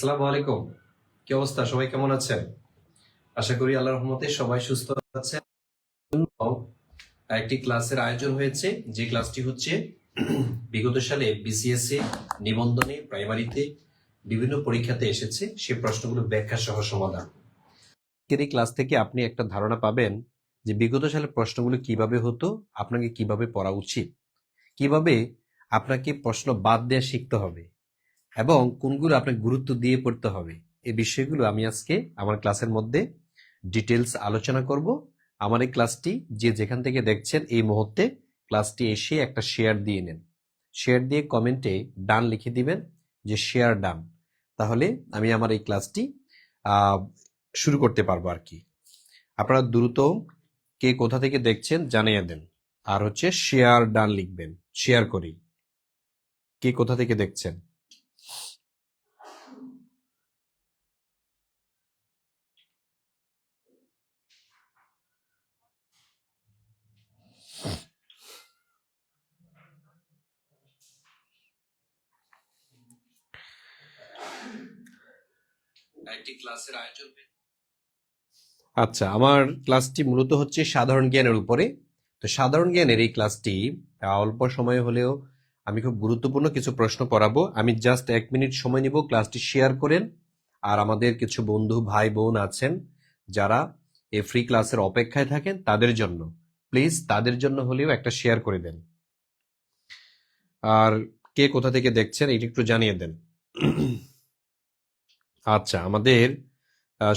আসসালামু আলাইকুম। কি অবস্থা, সবাই কেমন আছেন? আশা করি আল্লাহর রহমতে সবাই সুস্থ আছেন। একটি ক্লাসের আয়োজন হয়েছে, যে ক্লাসটি হচ্ছে বিগত সালে বিসিএসসি নিবন্ধনে প্রাইমারিতে বিভিন্ন পরীক্ষাতে এসেছে সে প্রশ্নগুলো ব্যাখ্যা সহ সমাধান। এই ক্লাস থেকে আপনি একটা ধারণা পাবেন যে বিগত সালে প্রশ্নগুলো কিভাবে হতো, আপনাকে কিভাবে পড়া উচিত, কিভাবে আপনাকে প্রশ্ন বাদ দেওয়া শিখতে হবে এবং কোনগুলো আপনাকে গুরুত্ব দিয়ে পড়তে হবে। এই বিষয়গুলো আমি আজকে আমার ক্লাসের মধ্যে ডিটেলস আলোচনা করব। আমার এই ক্লাসটি যে যেখান থেকে দেখছেন এই মুহূর্তে ক্লাসটি এসে একটা শেয়ার দিয়ে নেন। শেয়ার দিয়ে কমেন্টে ডান লিখে দিবেন যে শেয়ার ডান, তাহলে আমি আমার এই ক্লাসটি শুরু করতে পারবো আর কি। আপনারা দ্রুত কে কোথা থেকে দেখছেন জানিয়ে দেন, আর হচ্ছে শেয়ার ডান লিখবেন, শেয়ার করি। কে কোথা থেকে দেখছেন? একটি ক্লাসের আয়োজন। আচ্ছা, আমার ক্লাসটি মূলত হচ্ছে সাধারণ জ্ঞানের উপরে। তো সাধারণ জ্ঞানের এই ক্লাসটি অল্প সময় হলেও আমি খুব গুরুত্বপূর্ণ কিছু প্রশ্ন পড়াবো। আমি জাস্ট 1 মিনিট সময় নিব, ক্লাসটি শেয়ার করেন। আর আমাদের কিছু বন্ধু ভাই বোন আছেন যারা এই ফ্রি ক্লাসের অপেক্ষায় থাকেন, তাদের জন্য প্লিজ, তাদের জন্য হলেও একটা শেয়ার করে দেন। আর কে কোথা থেকে দেখছেন এটা একটু জানিয়ে দেন। আচ্ছা, আমাদের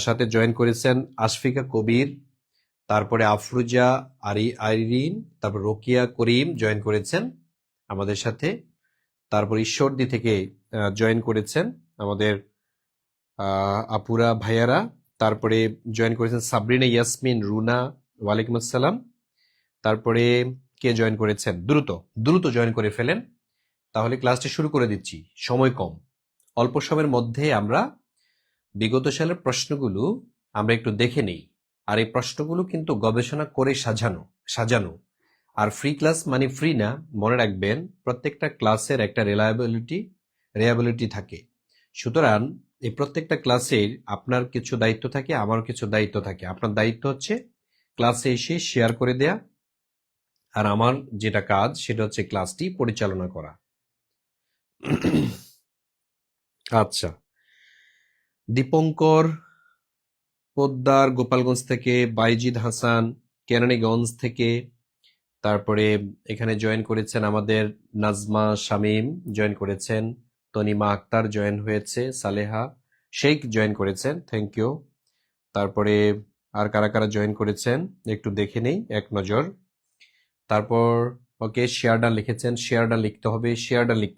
সাথে জয়েন করেছেন আশফিকা কবির, তারপরে আফরুজা আইরিন, তারপর রোকিয়া করিম জয়েন করেছেন আমাদের সাথে। তারপর ঈশ্বরদী থেকে জয়েন করেছেন আমাদের আপুরা ভাইয়ারা। তারপরে জয়েন করেছেন সাবরিনা ইয়াসমিন রুনা, ওয়ালাইকুম আসসালাম। তারপরে কে জয়েন করেছেন? দ্রুত দ্রুত জয়েন করে ফেলেন, তাহলে ক্লাসটি শুরু করে দিচ্ছি। সময় কম, অল্প সময়ের মধ্যে আমরা বিগত সালের প্রশ্নগুলো আমরা একটু দেখে নেই। আর এই প্রশ্নগুলো কিন্তু গবেষণা করে সাজানো। আর ফ্রি ক্লাস মানে ফ্রি না, মনে রাখবেন প্রত্যেকটা ক্লাসের একটা রেয়াবিলিটি থাকে। সুতরাং এই প্রত্যেকটা ক্লাসের আপনার কিছু দায়িত্ব থাকে, আমারও কিছু দায়িত্ব থাকে। আপনার দায়িত্ব হচ্ছে ক্লাসে এসে শেয়ার করে দেয়া, আর আমার যেটা কাজ সেটা হচ্ছে ক্লাসটি পরিচালনা করা। আচ্ছা, দীপঙ্কর পোদ্দার গোপালগঞ্জ থেকে, বাইজিদ হাসান কেরানীগঞ্জ থেকে, তারপরে এখানে জয়েন করেছেন আমাদের নাজমা শামীম জয়েন করেছেন, তনিমা আক্তার জয়েন হয়েছে, সালেহা শেখ জয়েন করেছেন, থ্যাংক ইউ। তারপরে আর কারা কারা জয়েন করেছেন একটু দেখে নেই এক নজর। তারপর ওকে শেয়ারডা লিখেছেন, শেয়ারডা লিখতে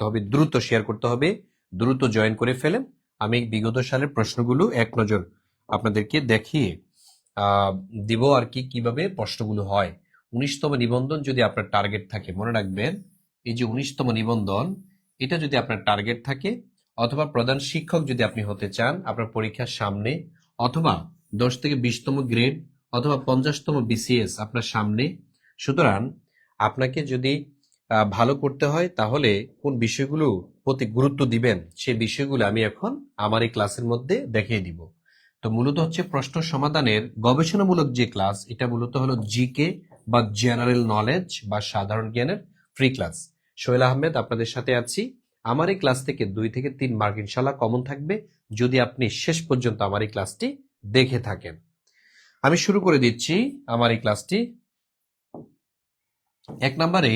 হবে, দ্রুত শেয়ার করতে হবে, দ্রুত জয়েন করে ফেলেন। আমি বিগত সালের প্রশ্নগুলো এক নজর আপনাদেরকে দেখিয়ে দিব আর কি, কিভাবে প্রশ্নগুলো হয়। 19তম নিবন্ধন যদি আপনার টার্গেট থাকে, মনে রাখবেন এই যে 19তম নিবন্ধন, এটা যদি আপনার টার্গেট থাকে, অথবা প্রধান শিক্ষক যদি আপনি হতে চান আপনার পরীক্ষার সামনে, অথবা 10 থেকে 20তম গ্রেড, অথবা 50তম বিসিএস আপনার সামনে, সুতরাং আপনাকে যদি ভালো করতে হয় তাহলে কোন বিষয়গুলো প্রতি গুরুত্ব দিবেন সেই বিষয়গুলো আমি এখন আমার এই ক্লাসের মধ্যে দেখিয়ে দিব। তো মূলত হচ্ছে প্রশ্ন সমাধানের গবেষণামূলক যে ক্লাস, এটা মূলত হলো জিকে বা জেনারেল নলেজ বা সাধারণ জ্ঞানের ফ্রি ক্লাস। সোহেল আহমেদ আপনাদের সাথে আছি। আমার এই ক্লাস থেকে 2 থেকে 3 মার্ক ইনশাল্লাহ কমন থাকবে যদি আপনি শেষ পর্যন্ত আমার এই ক্লাসটি দেখে থাকেন। আমি শুরু করে দিচ্ছি আমার এই ক্লাসটি। 1 নম্বরে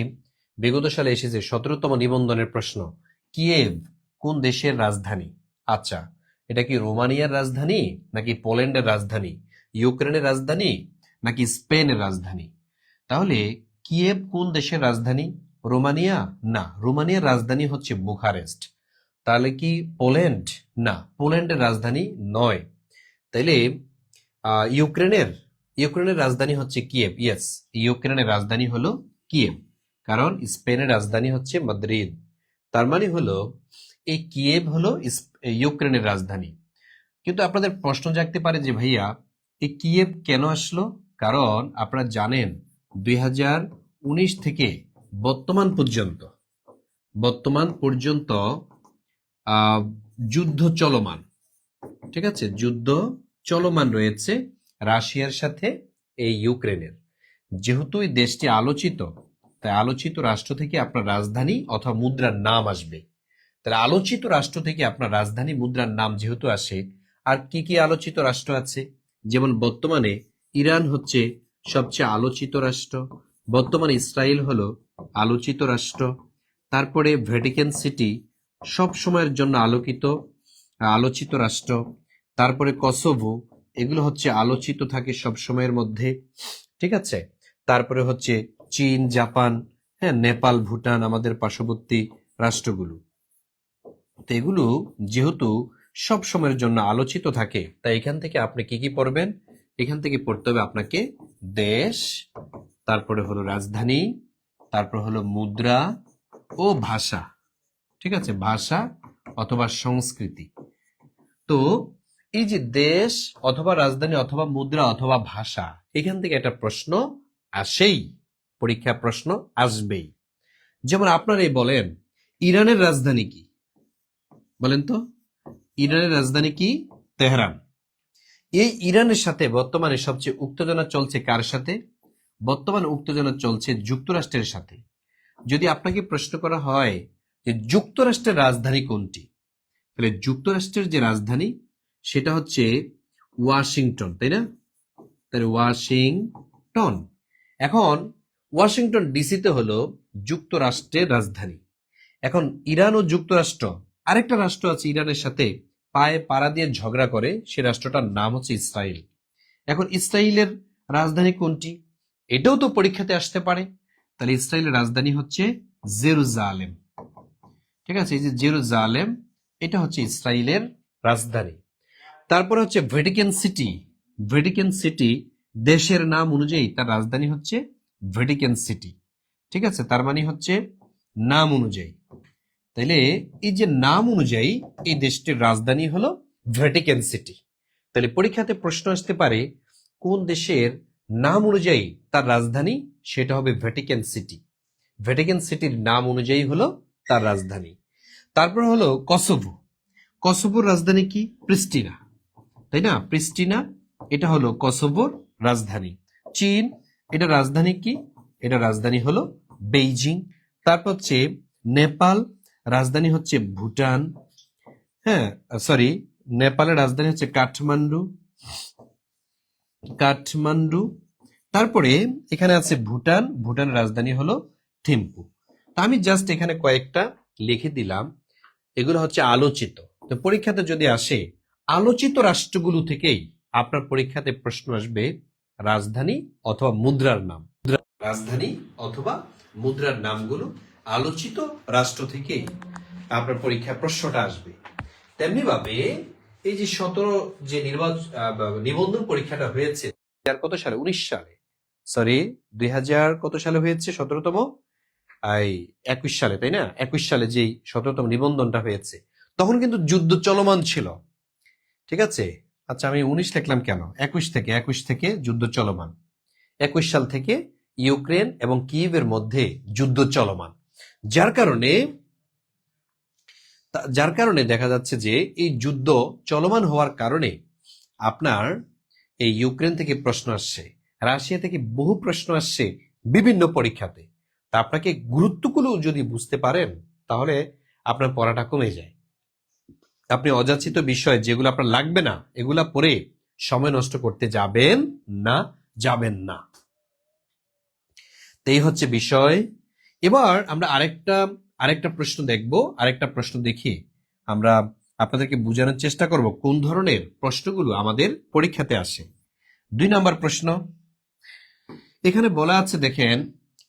বিগত সালে এসেছে 17তম নিবন্ধনের প্রশ্ন, কিয়েভ কোন দেশের রাজধানী? আচ্ছা, এটা কি রোমানিয়ার রাজধানী, নাকি পোল্যান্ডের রাজধানী, ইউক্রেনের রাজধানী, নাকি স্পেনের রাজধানী? তাহলে কিয়েভ কোন দেশের রাজধানী? রোমানিয়া? না, রোমানিয়ার রাজধানী হচ্ছে বুখারেস্ট। তাহলে কি পোল্যান্ড? না, পোল্যান্ডের রাজধানী নয়। তাইলে ইউক্রেনের ইউক্রেনের রাজধানী হচ্ছে কিয়েভ। ইয়েস, ইউক্রেনের রাজধানী হলো কিয়েভ, কারণ স্পেনের রাজধানী হচ্ছে মাদ্রিদ। তার মানে হলো এই কিয়েভ হলো ইউক্রেনের রাজধানী। কিন্তু আপনাদের প্রশ্ন জাগতে পারে যে ভাইয়া এই কিয়েভ কেন আসলো? কারণ আপনারা জানেন 2019 থেকে বর্তমান পর্যন্ত যুদ্ধ চলমান। ঠিক আছে, যুদ্ধ চলমান রয়েছে রাশিয়ার সাথে এই ইউক্রেনের। যেহেতু এই দেশটি আলোচিত, তাই আলোচিত রাষ্ট্র থেকে আপনার রাজধানী অথবা মুদ্রার নাম আসবে। তাহলে আলোচিত রাষ্ট্র থেকে আপনার রাজধানী মুদ্রার নাম যেহেতু আসে, আর কি কি আলোচিত রাষ্ট্র আছে, যেমন বর্তমানে ইরান হচ্ছে সবচেয়ে আলোচিত রাষ্ট্র, বর্তমানে ইসরায়েল হলো আলোচিত রাষ্ট্র, তারপরে ভ্যাটিকান সিটি সব সময়ের জন্য আলোচিত রাষ্ট্র, তারপরে কসোভো, এগুলো হচ্ছে আলোচিত থাকে সব সময়ের মধ্যে। ঠিক আছে, তারপরে হচ্ছে চীন, জাপান, হ্যাঁ, নেপাল, ভুটান, আমাদের পার্শ্ববর্তী রাষ্ট্রগুলো। তো এগুলো যেহেতু সব সময়ের জন্য আলোচিত থাকে, তাই এখান থেকে আপনি কি কি পড়বেন? এখান থেকে পড়তে হবে আপনাকে দেশ, তারপরে হলো রাজধানী, তারপর হলো মুদ্রা ও ভাষা। ঠিক আছে, ভাষা অথবা সংস্কৃতি। তো এই যে দেশ অথবা রাজধানী অথবা মুদ্রা অথবা ভাষা, এখান থেকে একটা প্রশ্ন আসেই, পরীক্ষা প্রশ্ন আসবেই। যেমন আপনারাই বলেন, ইরানের রাজধানী কি? বলেন তো, ইরানের রাজধানী কি? তেহরান। এই ইরানের সাথে বর্তমানে সবচেয়ে উত্তেজনা চলছে কার সাথে? বর্তমানে উত্তেজনা চলছে যুক্তরাষ্ট্রের সাথে। যদি আপনাকে প্রশ্ন করা হয় যে যুক্তরাষ্ট্রের রাজধানী কোনটি, তাহলে যুক্তরাষ্ট্রের যে রাজধানী সেটা হচ্ছে ওয়াশিংটন, তাই না? তাহলে ওয়াশিংটন। এখন ওয়াশিংটন ডিসিতে হলো যুক্তরাষ্ট্রের রাজধানী। এখন ইরান ও যুক্তরাষ্ট্র, আরেকটা রাষ্ট্র আছে ইরানের সাথে পায়ে পাড়া দিয়ে ঝগড়া করে, সে রাষ্ট্রটার নাম হচ্ছে ইসরায়েল। এখন ইসরায়েলের রাজধানী কোনটি? এটাও তো পরীক্ষাতে আসতে পারে। তাহলে ইসরায়েলের রাজধানী হচ্ছে জেরুজালেম। ঠিক আছে, এই যে জেরুজালেম, এটা হচ্ছে ইসরায়েলের রাজধানী। তারপর হচ্ছে ভ্যাটিকান সিটি। ভ্যাটিকান সিটি দেশের নাম অনুযায়ী তার রাজধানী হচ্ছে ভ্যাটিকান সিটি। ঠিক আছে, তার মানে হচ্ছে নাম অনুযায়ী। তাইলে এই যে নাম অনুযায়ী এই দেশটির রাজধানী হলো ভ্যাটিকান সিটি। তাহলে পরীক্ষাতে প্রশ্ন আসতে পারে কোন দেশের নাম অনুযায়ী তার রাজধানী, সেটা হবে ভ্যাটিকান সিটি। ভ্যাটিকান সিটির নাম অনুযায়ী হলো তার রাজধানী। তারপর হলো কসোভো। কসোভোর রাজধানী কি? প্রিস্টিনা, তাই না? প্রিস্টিনা, এটা হলো কসোভোর রাজধানী। চীন, এটা রাজধানী কি? এটা রাজধানী হলো বেইজিং। তারপর হচ্ছে নেপাল, রাজধানী হচ্ছে ভুটান। হ্যাঁ, সরি, নেপালের রাজধানী হচ্ছে কাঠমান্ডু। কাঠমান্ডু। তারপরে এখানে আছে ভুটান, ভুটানের রাজধানী হলো থিম্পু। তা আমি জাস্ট এখানে কয়েকটা লিখে দিলাম, এগুলো হচ্ছে আলোচিত। তো পরীক্ষাতে যদি আসে, আলোচিত রাষ্ট্রগুলো থেকেই আপনার পরীক্ষাতে প্রশ্ন আসবে রাজধানী অথবা মুদ্রার নাম। রাজধানী অথবা মুদ্রার নামগুলো আলোচিত রাষ্ট্র থেকেই আপনার পরীক্ষায় প্রশ্নটা আসবে। তেমনি ভাবে এই যে 17 যে নিবন্ধন পরীক্ষাটা হয়েছে কত সালে? 19 সালে, সরি 2000 কত সালে হয়েছে? 17তম 21 সালে, তাই না? 21 সালে যেই 17তম নিবন্ধনটা হয়েছে, তখন কিন্তু যুদ্ধ চলমান ছিল। ঠিক আছে, আচ্ছা আমি 19 লিখলাম কেন? 21 থেকে যুদ্ধ চলমান। 21 সাল থেকে ইউক্রেন এবং কিয়েভের মধ্যে যুদ্ধ চলমান, যার কারণে দেখা যাচ্ছে যে এই যুদ্ধ চলমান হওয়ার কারণে আপনার এই ইউক্রেন থেকে প্রশ্ন আসছে, রাশিয়া থেকে বহু প্রশ্ন আসছে বিভিন্ন পরীক্ষাতে। তা আপনাকে গুরুত্বগুলো যদি বুঝতে পারেন, তাহলে আপনার পড়াটা কমে যায়। আপনি অযাচিত বিষয় যেগুলো আপনার লাগবে না, এগুলা পড়ে সময় নষ্ট করতে যাবেন না। এই হচ্ছে বিষয়। এবার আমরা আরেকটা প্রশ্ন দেখব। আরেকটা প্রশ্ন দেখি আমরা আপনাদেরকে বোঝানোর চেষ্টা করব কোন ধরনের প্রশ্নগুলো আমাদের পরীক্ষাতে আসে। 2 নম্বর প্রশ্ন এখানে বলা আছে, দেখেন,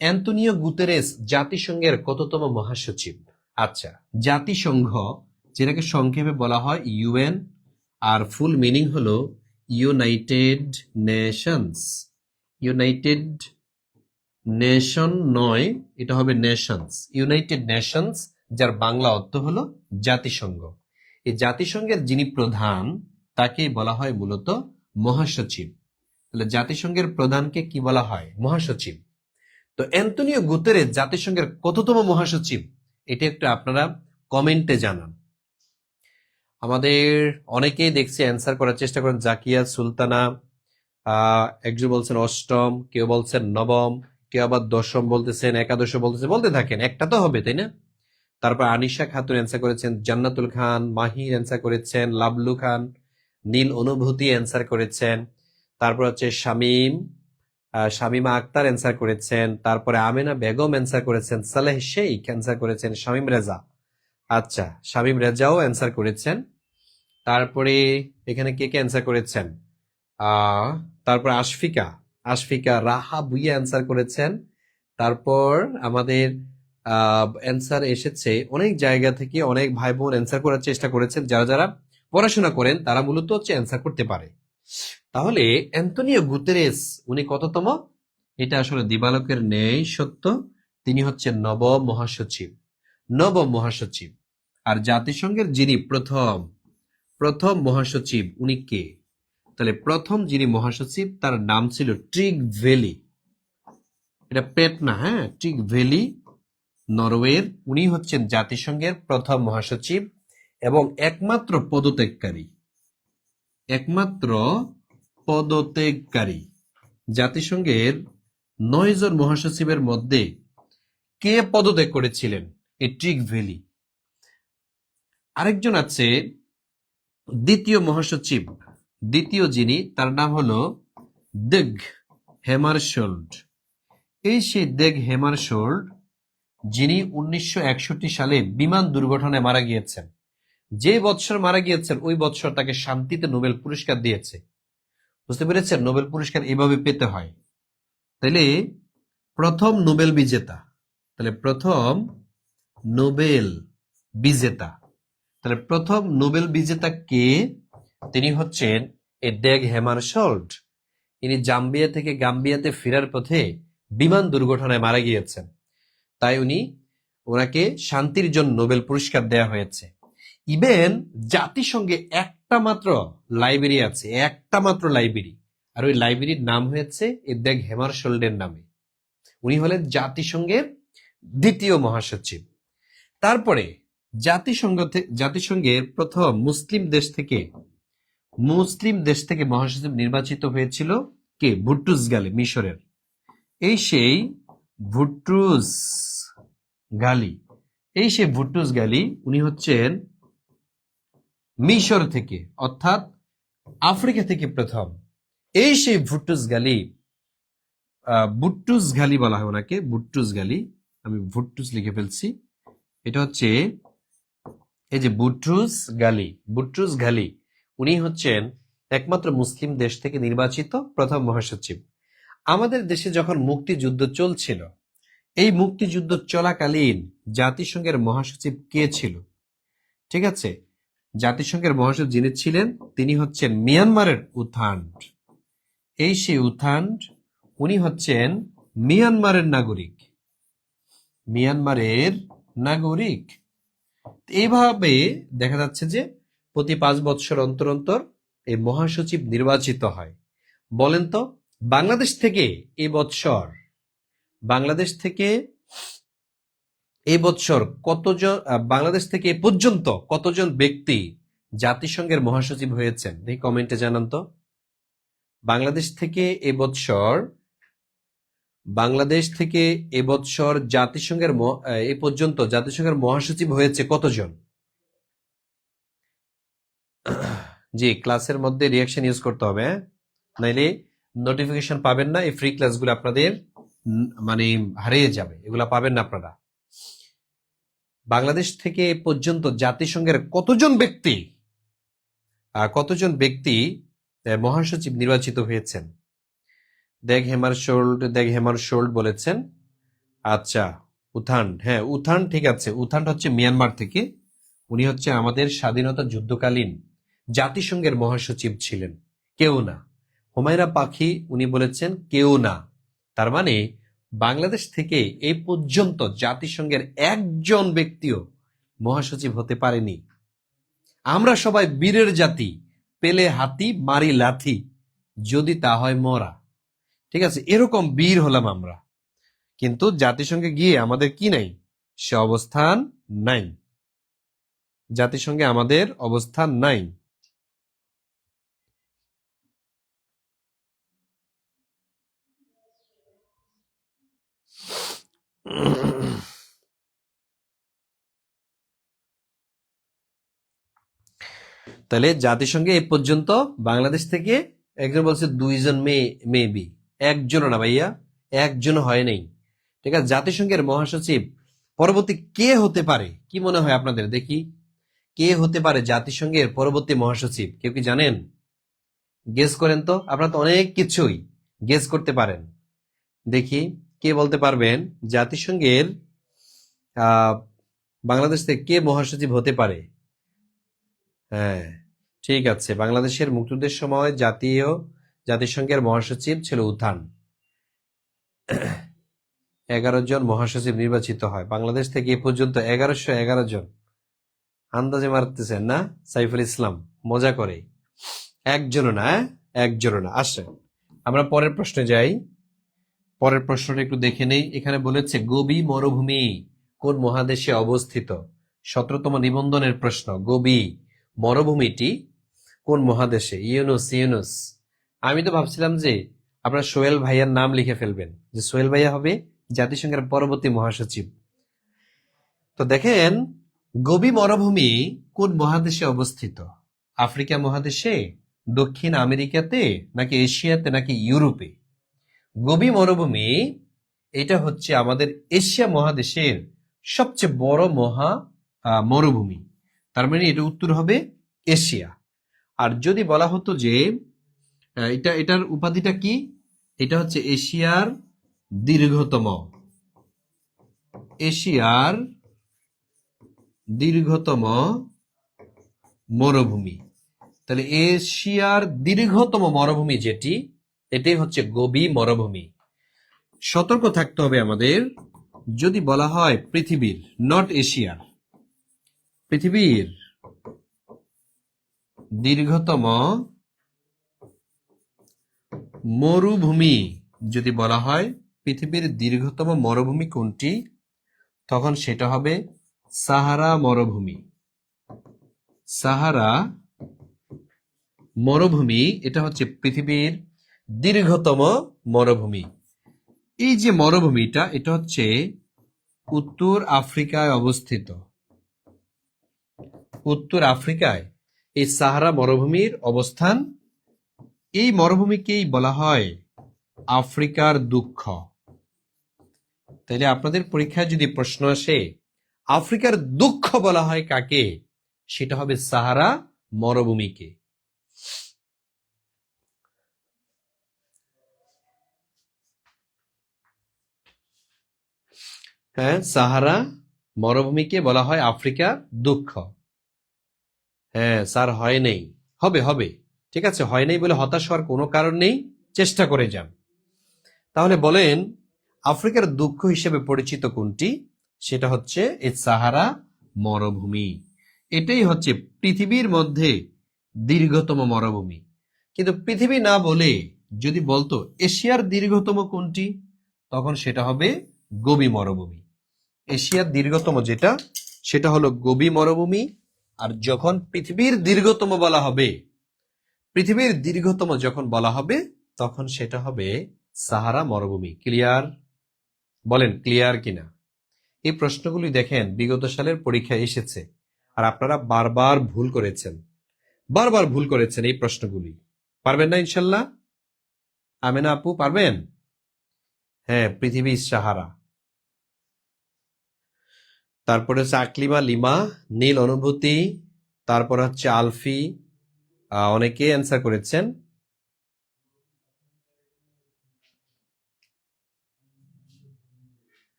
অ্যান্তোনিও গুতেরেস জাতিসংঘের কততম মহাসচিব? আচ্ছা, জাতিসংঘ, যেটাকে সংক্ষেপে বলা হয় ইউএন, আর ফুল মিনিং হলো ইউনাইটেড নেশনস। ইউনাইটেড নেশন নয়, এটা হবে নেশনস। ইউনাইটেড নেশনস, যার বাংলা অর্থ হলো জাতিসংঘ। এই জাতিসংঘের যিনি প্রধান, তাকেই বলা হয় মূলত মহাসচিব। তাহলে জাতিসংঘের প্রধানকে কি বলা হয়? মহাসচিব। তো অ্যান্তোনিও গুতেরেস জাতিসংঘের কততম মহাসচিব, এটা একটু আপনারা কমেন্টে জানান। আমাদের অনেকেই দেখছি অ্যান্সার করার চেষ্টা করেন। জাকিয়া সুলতানা, একজন বলছেন অষ্টম, কেউ বলছেন নবম, কেউ আবার দশম বলতেছেন, একাদশ বলতেছে, বলতে থাকেন, একটা তো হবে তাই না? তারপর আনিশা খাতুন অ্যান্সার করেছেন, জান্নাতুল খান, মাহির অ্যান্সার করেছেন, লাবলু খান, নীল অনুভূতি অ্যান্সার করেছেন, তারপর হচ্ছে শামীম, শামীমা আক্তার অ্যান্সার করেছেন, তারপরে আমেনা বেগম অ্যান্সার করেছেন, সালেহ শেখ অ্যান্সার করেছেন, শামীম রেজা, আচ্ছা শামীম রেজাও অ্যান্সার করেছেন। তারপরে এখানে কে কে অ্যান্সার করেছেন? আহ তারপর আশফিকা, আশফিকা রাহা বুইয়া অ্যান্সার করেছেন। তারপর আমাদের অ্যান্সার এসেছে অনেক জায়গা থেকে, অনেক ভাই বোন অ্যান্সার করার চেষ্টা করেছেন। যারা যারা পড়াশোনা করেন তারা মূলত হচ্ছে অ্যান্সার করতে পারে। তাহলে অ্যান্তোনিও গুতেরেস উনি কততম? এটা আসলে দিবালোকের ন্যায় সত্য, তিনি হচ্ছে নবম মহাসচিব, নবম মহাসচিব। আর জাতিসংঘের যিনি প্রথম প্রথম মহাসচিব উনি কে? তাহলে প্রথম যিনি মহাসচিব তার নাম ছিল ট্রিগ ভেলি, এটা পেট না, হ্যাঁ, ট্রিগ ভেলি, নরওয়ের। উনি হচ্ছেন জাতিসংঘের প্রথম মহাসচিব এবং একমাত্র পদত্যাগকারী, একমাত্র পদত্যাগকারী। জাতিসংঘের 9 জন মহাসচিবের মধ্যে কে পদত্যাগ করেছিলেন? এই ট্রিগ ভেলি। আরেকজন আছে দ্বিতীয় মহাসচিব, দ্বিতীয় যিনি, তার নাম হলো দেগ হেমারশোল্ড। এই সেই দেগ হেমারশোল্ড যিনি 1961 সালে বিমান দুর্ঘটনায় মারা গিয়েছেন। যে বৎসর মারা গিয়েছেন ওই বৎসর তাকে শান্তিতে নোবেল পুরস্কার দিয়েছে। বুঝতে পেরেছেন, নোবেল পুরস্কার এভাবে পেতে হয়। তাইলে প্রথম নোবেল বিজেতা, তাহলে প্রথম নোবেল বিজেতা, তাহলে প্রথম নোবেল বিজেতা কে? তিনি হচ্ছেন এ ডেগ হেমারশোল্ড। ইনি জাম্বিয়া থেকে গাম্বিয়াতে ফেরার পথে বিমান দুর্ঘটনায় মারা গিয়েছেন। তাই ওনাকে শান্তির জন্য নোবেল পুরস্কার দেয়া হয়েছে। ইভেন জাতিসংঘে একটা মাত্র লাইব্রেরি আছে, একটা মাত্র লাইব্রেরি, আর ওই লাইব্রেরির নাম হয়েছে এ ডেগ হেমারশোল্ডের নামে। উনি হলেন জাতিসংঘের দ্বিতীয় মহাসচিব। তারপরে জাতিসংঘের প্রথম মুসলিম দেশ থেকে মহাসচিব নির্বাচিত হয়েছিল কে? বুট্রুস গালি, মিশরের। এই সেই বুট্রুস গালি, এই সেই বুট্রুস গালি, উনি হচ্ছেন মিশর থেকে, অর্থাৎ আফ্রিকা থেকে প্রথম। এই সেই বুট্রুস গালি, বুট্রুস গালি বলা হয় ওনাকে, বুট্রুস গালি, আমি বুট্রুস লিখে ফেলছি। এটা হচ্ছে এই যে বুট্রুস গালি, বুট্রুস গালি, উনি হচ্ছেন একমাত্র মুসলিম দেশ থেকে নির্বাচিত প্রথম মহাসচিব। আমাদের দেশে যখন মুক্তিযুদ্ধ চলছিল, এই মুক্তিযুদ্ধ চলাকালীন জাতিসংঘের মহাসচিব কে ছিল? ঠিক আছে, জাতিসংঘের মহাসচিব যিনি ছিলেন তিনি হচ্ছেন মিয়ানমারের উথান্ড। এই সেই উথান্ড, উনি হচ্ছেন মিয়ানমারের নাগরিক, মিয়ানমারের নাগরিক। এইভাবে দেখা যাচ্ছে যে প্রতি 5 বছর অন্তর অন্তর এই মহাসচিব নির্বাচিত হয়। বলেন তো বাংলাদেশ থেকে এই বছর কতজন, বাংলাদেশ থেকে এ পর্যন্ত কতজন ব্যক্তি জাতিসংঘের মহাসচিব হয়েছেন? দেখি কমেন্টে জানান তো। বাংলাদেশ থেকে এবছর জাতিসংঘের এ পর্যন্ত জাতিসংঘের মহাসচিব হয়েছে কতজন? জি, ক্লাসের মধ্যে রিয়াকশন ইউজ করতে হবে, হ্যাঁ? নাইলে নোটিফিকেশন পাবেন না। এই ফ্রি ক্লাসগুলো আপনাদের মানে হারিয়ে যাবে, এগুলা পাবেন না আপনারা। বাংলাদেশ থেকে এ পর্যন্ত জাতিসংঘের কতজন ব্যক্তি মহাসচিব নির্বাচিত হয়েছেন? দেগ হেমারশোল্ড বলেছেন। আচ্ছা, উথান্ড, হ্যাঁ উথান্ড, ঠিক আছে, উথান্ড হচ্ছে মিয়ানমার থেকে। উনি হচ্ছে আমাদের স্বাধীনতা যুদ্ধকালীন জাতিসংঘের মহাসচিব ছিলেন। কেউ না। হুমায়রা পাখি উনি বলেছেন কেউ না। তার মানে বাংলাদেশ থেকে এই পর্যন্ত জাতিসংঘের একজন ব্যক্তিও মহাসচিব হতে পারেনি। আমরা সবাই বীরের জাতি, পেলে হাতি মারি লাথি, যদি তা হয় মরা। ঠিক আছে, এরকম বীর হলাম আমরা, কিন্তু জাতিসংঘে গিয়ে আমাদের কি নাই? সে অবস্থান নাই। জাতিসংঘে আমাদের অবস্থান নাই। তাহলে জাতিসংঘে এই পর্যন্ত বাংলাদেশ থেকে একজন বলছে 2 জন মেবি, একজনও না ভাইয়া, একজন হয় নাই। ঠিক আছে, জাতিসংঘের মহাসচিব পরবর্তী কে হতে পারে? কি মনে হয় আপনাদের? দেখি কে হতে পারে জাতিসংঘের পরবর্তী মহাসচিব? কেউ কি জানেন? গেস করেন তো, আপনারা তো অনেক কিছুই গেস করতে পারেন। দেখি কে বলতে পারবেন জাতিসংঘের আহ বাংলাদেশ থেকে কে মহাসচিব হতে পারে? হ্যাঁ, ঠিক আছে, বাংলাদেশের মুক্তিযুদ্ধের সময় জাতিসংঘের মহাসচিব ছিল উত্থান। 11 জন মহাসচিব নির্বাচিত হয় বাংলাদেশ থেকে এ পর্যন্ত। 1111 জন। আন্দাজে মারতেছেন না সাইফুল ইসলাম? মজা করে। একজনও না, একজনও না। আসেন আমরা পরের প্রশ্নে যাই। পরের প্রশ্নটা একটু দেখে নেই। এখানে বলেছে গোবি মরুভূমি কোন মহাদেশে অবস্থিত? 17তম নিবন্ধনের প্রশ্ন। গোবি মরুভূমিটি কোন মহাদেশে? ইউনুস। আমি তো ভাবছিলাম যে আপনার সোহেল ভাইয়ার নাম লিখে ফেলবেন, যে সোহেল ভাইয়া হবে জাতিসংঘের পরবর্তী মহাসচিব। তো দেখেন, গোবি মরুভূমি কোন মহাদেশে অবস্থিত? আফ্রিকা মহাদেশে, দক্ষিণ আমেরিকাতে, নাকি এশিয়াতে, নাকি ইউরোপে? গোবি মরুভূমি এটা হচ্ছে আমাদের এশিয়া মহাদেশের সবচেয়ে বড় মরুভূমি। তার মানে এটা উত্তর হবে এশিয়া। আর যদি বলা হতো যে এটার উপাধিটা কি, এটা হচ্ছে এশিয়ার দীর্ঘতম মরুভূমি। তাহলে এশিয়ার দীর্ঘতম মরুভূমি যেটি, এটাই হচ্ছে গোবি মরুভূমি। সতর্ক থাকতে হবে আমাদের, যদি বলা হয় পৃথিবীর, নট এশিয়ার, পৃথিবীর দীর্ঘতম মরুভূমি যদি বলা হয় পৃথিবীর দীর্ঘতম মরুভূমি কোনটি, তখন সেটা হবে সাহারা মরুভূমি। সাহারা মরুভূমি এটা হচ্ছে পৃথিবীর দীর্ঘতম মরুভূমি। এই যে মরুভূমিটা, এটা হচ্ছে উত্তর আফ্রিকায় অবস্থিত। উত্তর আফ্রিকায় এই সাহারা মরুভূমির অবস্থান। এই মরুভূমিকেই বলা হয় আফ্রিকার দুঃখ। তাইলে আপনাদের পরীক্ষায় যদি প্রশ্ন আসে আফ্রিকার দুঃখ বলা হয় কাকে, সেটা হবে সাহারা মরুভূমিকে। হ্যাঁ, সাহারা মরুভূমিকে বলা হয় আফ্রিকার দুঃখ। হ্যাঁ স্যার, হয় নেই, হবে হবে, ঠিক আছে, হয় নাই বলে হতাশ হওয়ার কোনো কারণ নেই, চেষ্টা করে যান। তাহলে বলেন আফ্রিকার দুঃখ হিসেবে পরিচিত কোনটি? সেটা হচ্ছে এই সাহারা মরুভূমি। এটাই হচ্ছে পৃথিবীর মধ্যে দীর্ঘতম মরুভূমি। কিন্তু পৃথিবী না বলে যদি বলতো এশিয়ার দীর্ঘতম কোনটি, তখন সেটা হবে গোবি মরুভূমি। এশিয়ার দীর্ঘতম যেটা, সেটা হলো গোবি মরুভূমি। আর যখন পৃথিবীর দীর্ঘতম বলা হবে, পৃথিবীর দীর্ঘতম যখন বলা হবে, তখন সেটা হবে সাহারা মরুভূমি। ক্লিয়ার? বলেন ক্লিয়ার কিনা? এই প্রশ্নগুলি দেখেন বিগত সালের পরীক্ষায় এসেছে, আর আপনারা বারবার ভুল করেছেন, বারবার ভুল করেছেন এই প্রশ্নগুলি। পারবেন না ইনশাল্লাহ? আমেনা আপু পারবেন? হ্যাঁ, পৃথিবীর সাহারা। তারপরে হচ্ছে আকলিমা লিমা, নীল অনুভূতি, তারপর হচ্ছে আলফি, অনেকে অ্যান্সার করেছেন।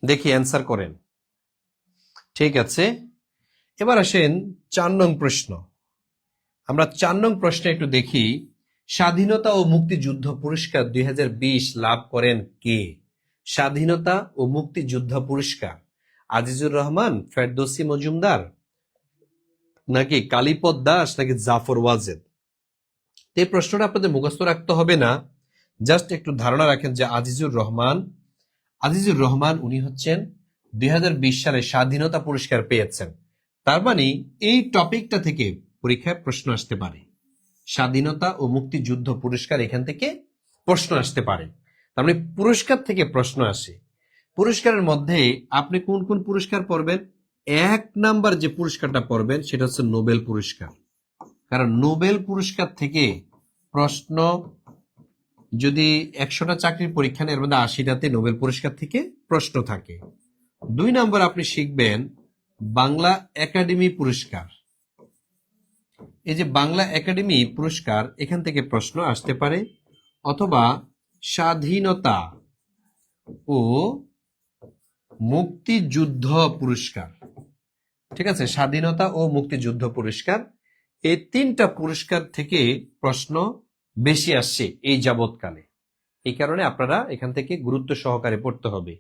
দেখি অ্যান্সার করেন। ঠিক আছে, এবার আসেন 4 নং প্রশ্ন। আমরা 4 নং প্রশ্নে একটু দেখি, স্বাধীনতা ও মুক্তিযুদ্ধ পুরস্কার 2020 লাভ করেন কে? স্বাধীনতা ও মুক্তিযুদ্ধ পুরস্কার আজিজুর রহমান, ফেরদৌসী মজুমদার, নাকি কালীপদ দাস, নাকি জাফর ওয়াজেদ? এই প্রশ্নটা আপনাদের মুখস্থ রাখতে হবে না, জাস্ট একটু ধারণা রাখেন যে আজিজুর রহমান উনি হচ্ছেন 2020 সালে স্বাধীনতা পুরস্কার পেয়েছেন। তার মানে এই টপিকটা থেকে পরীক্ষায় প্রশ্ন আসতে পারে। স্বাধীনতা ও মুক্তিযুদ্ধ পুরস্কার এখান থেকে প্রশ্ন আসতে পারে। তার মানে পুরস্কার থেকে প্রশ্ন আসে। পুরস্কারের মধ্যে আপনি কোন কোন পুরস্কার পড়বেন? 1 নাম্বার যে পুরস্কারটা পড়বেন সেটা হচ্ছে নোবেল পুরস্কার। কারণ নোবেল পুরস্কার থেকে প্রশ্ন, যদি 100টা চাকরির পরীক্ষা নেই এর মধ্যে 80টাতে নোবেল পুরস্কার থেকে প্রশ্ন থাকে। 2 নম্বর আপনি শিখবেন বাংলা একাডেমি পুরস্কার। এই যে বাংলা একাডেমি পুরস্কার, এখান থেকে প্রশ্ন আসতে পারে। অথবা স্বাধীনতা ও মুক্তিযুদ্ধ পুরস্কার। ঠিক আছে, স্বাধীনতা ও মুক্তিযুদ্ধ পুরস্কার, এই 3টা পুরস্কার থেকে প্রশ্ন বেশি আসছে এই যাবৎকালে। এই কারণে আপনারা এখান থেকে গুরুত্ব সহকারে পড়তে হবে।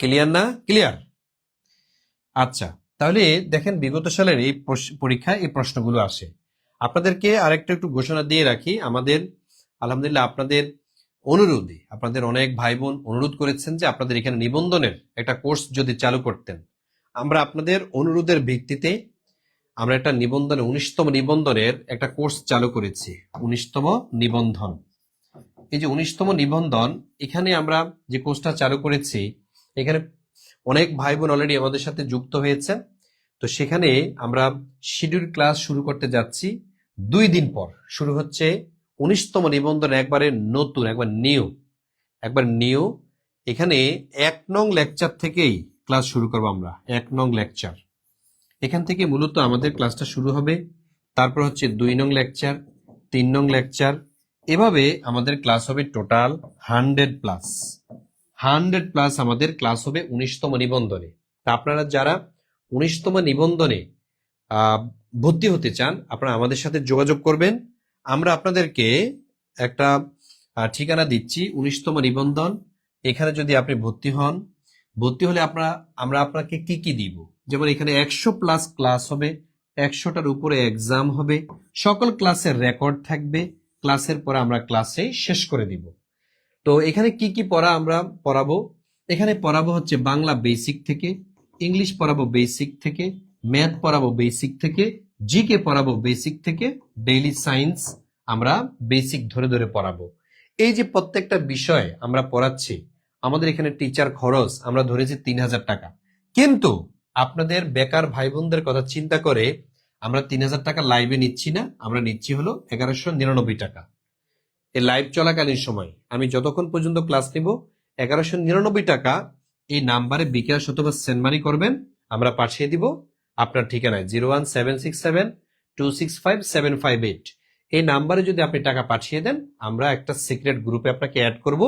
ক্লিয়ার না? ক্লিয়ার। আচ্ছা, তাহলে দেখেন বিগত সালের এই পরীক্ষায় এই প্রশ্নগুলো আসে। আপনাদেরকে আরেকটা একটু ঘোষণা দিয়ে রাখি, আমাদের আলহামদুলিল্লাহ আপনাদের অনুরোধে আপনাদের অনেক ভাই বোন অনুরোধ করেছেন যে আপনাদের এখানে নিবন্ধনের একটা কোর্স যদি চালু করতেন। আমরা আপনাদের অনুরোধের ভিত্তিতে আমরা একটা নিবন্ধনে 19তম নিবন্ধনের একটা কোর্স চালু করেছি। 19তম নিবন্ধন, এই যে 19তম নিবন্ধন, এখানে আমরা যে কোর্সটা চালু করেছি, এখানে অনেক ভাই বোন অলরেডি আমাদের সাথে যুক্ত হয়েছে। তো সেখানে আমরা শিডিউল ক্লাস শুরু করতে যাচ্ছি 2 দিন পর। শুরু হচ্ছে 19তম নিবন্ধন, একবারে নতুন, একবার নিউ। এখানে 1 নং লেকচার থেকেই ক্লাস শুরু করবো আমরা। 1 নং লেকচার, এখান থেকে মূলত আমাদের ক্লাসটা শুরু হবে। তারপর হচ্ছে 2 নং লেকচার, 3 নং লেকচার, এভাবে আমাদের ক্লাস হবে টোটাল 100 প্লাস আমাদের ক্লাস হবে 19তম নিবন্ধনে। তা আপনারা যারা 19তম নিবন্ধনে ভর্তি হতে চান, আপনারা আমাদের সাথে যোগাযোগ করবেন। আমরা আপনাদেরকে একটা ঠিকানা দিচ্ছি, 19তম নিবন্ধন। এখানে যদি আপনি ভর্তি হন, ভর্তি হলে আমরা আপনাকে কি কি দিব, যেমন এখানে 100 প্লাস ক্লাস হবে, 100টার উপরে এক্সাম হবে, সকল ক্লাসের রেকর্ড থাকবে, ক্লাসের পর আমরা ক্লাসে শেষ করে দিব। তো এখানে কি কি আমরা পড়াবো? এখানে পড়াবো হচ্ছে বাংলা বেসিক থেকে, ইংলিশ পড়াবো বেসিক থেকে, ম্যাথ পড়াবো বেসিক থেকে, জিকে পড়াবো বেসিক থেকে, ডেইলি সায়েন্স আমরা বেসিক ধরে ধরে পড়াবো। এই যে প্রত্যেকটা বিষয় আমরা পড়াচ্ছি, আমাদের এখানে টিচার খরচ আমরা ধরেছি 3000 টাকা। কিন্তু আপনাদের বেকার ভাই বোনদের কথা চিন্তা করে আমরা 3000 টাকা লাইভে নিচ্ছি না, আমরা নিচ্ছি হলো 1199 টাকা। এই লাইভ চলাকালীন সময় আমি যতক্ষণ পর্যন্ত ক্লাস নিব, 1199 টাকা এই নাম্বারে বিকাশ অথবা সেন্ড মানি করবেন, আমরা পাঠিয়ে দিব আপনার ঠিকানায় 01767265758। এই নাম্বারে যদি আপনি টাকা পাঠিয়ে দেন, আমরা একটা সিক্রেট গ্রুপে আপনাকে অ্যাড করব,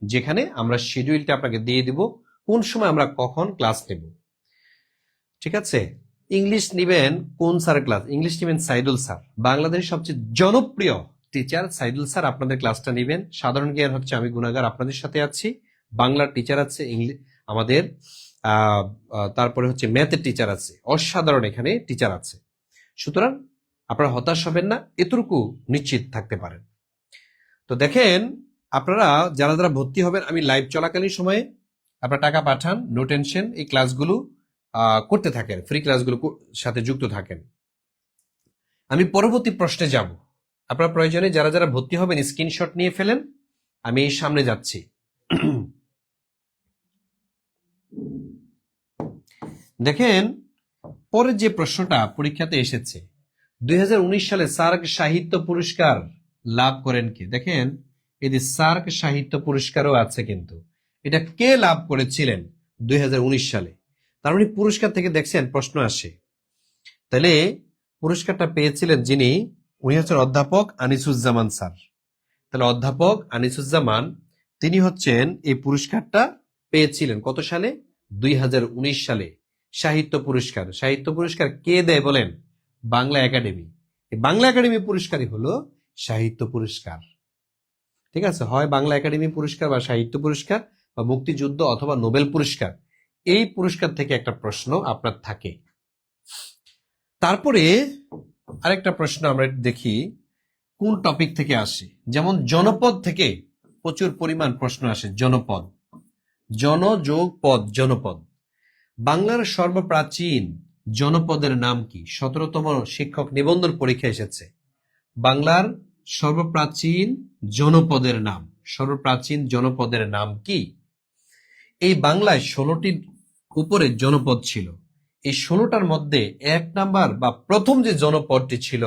যেখানে আমরা শিডিউলটা আপনাকে দিয়ে দিব কোন সময় আমরা কখন ক্লাস নেব। ঠিক আছে? ইংলিশ নিবেন কোন স্যার ক্লাস? ইংলিশ নিবেন সাইদুল স্যার, বাংলাদেশের সবচেয়ে জনপ্রিয় টিচার সাইদুল স্যার আপনাদের ক্লাসটা নেবেন। সাধারণ জ্ঞান হচ্ছে আমি গুণাগার আপনাদের সাথে আছি, বাংলার টিচার আছে, আমাদের তারপরে হচ্ছে ম্যাথের টিচার আছে, অসাধারণ এখানে টিচার আছে। সুতরাং আপনারা হতাশ হবেন না, এতটুকু নিশ্চিত থাকতে পারেন। তো দেখেন, আপনারা যারা যারা ভর্তি হবেন, আমি লাইভ চলাকালীন সময়ে আপনারা টাকা পাঠান, নো টেনশন, এই ক্লাসগুলো করতে থাকেন, ফ্রি ক্লাসগুলো সাথে যুক্ত থাকেন। আমি পরবর্তী প্রশ্নে যাব। আপনারা প্রয়োজনে যারা যারা ভর্তি হবেন স্ক্রিনশট নিয়ে ফেলেন, আমি সামনে যাচ্ছি। দেখেন, পরের যে প্রশ্নটা পরীক্ষাতে এসেছে, 2019 সালে সার্ক সাহিত্য পুরস্কার লাভ করেন কে? দেখেন, এই যে সার্ক সাহিত্য পুরস্কারও আছে, কিন্তু এটা কে লাভ করেছিলেন 2019 সালে? তার মানে পুরস্কার থেকে দেখছেন প্রশ্ন আসে। তাহলে পুরস্কারটা পেয়েছিলেন যিনি, উনি হচ্ছেন অধ্যাপক আনিসুজ্জামান স্যার। তাহলে অধ্যাপক আনিসুজ্জামান তিনি হচ্ছেন এই পুরস্কারটা পেয়েছিলেন কত সালে? 2019 সালে। সাহিত্য পুরস্কার, সাহিত্য পুরস্কার কে দেয় বলেন? বাংলা একাডেমি। এই বাংলা একাডেমি পুরস্কারই হলো সাহিত্য পুরস্কার। ঠিক আছে, হয় বাংলা একাডেমি পুরস্কার বা সাহিত্য পুরস্কার বা মুক্তিযুদ্ধ অথবা নোবেল পুরস্কার, এই পুরস্কার থেকে একটা প্রশ্ন আপনার থাকে। তারপরে আরেকটা প্রশ্ন আমরা দেখি কোন টপিক থেকে আসে। যেমন জনপদ থেকে প্রচুর পরিমাণ প্রশ্ন আসে। জনপদ, জন যোগ পদ, জনপদ। বাংলার সর্বপ্রাচীন জনপদের নাম কি? 17তম শিক্ষক নিবন্ধন পরীক্ষা এসেছে। বাংলার সর্বপ্রাচীন জনপদের নাম, সর্বপ্রাচীন জনপদের নাম কি? এই বাংলায় 16টির উপরে জনপদ ছিল। এই 16টার মধ্যে 1 নাম্বার বা প্রথম যে জনপদটি ছিল,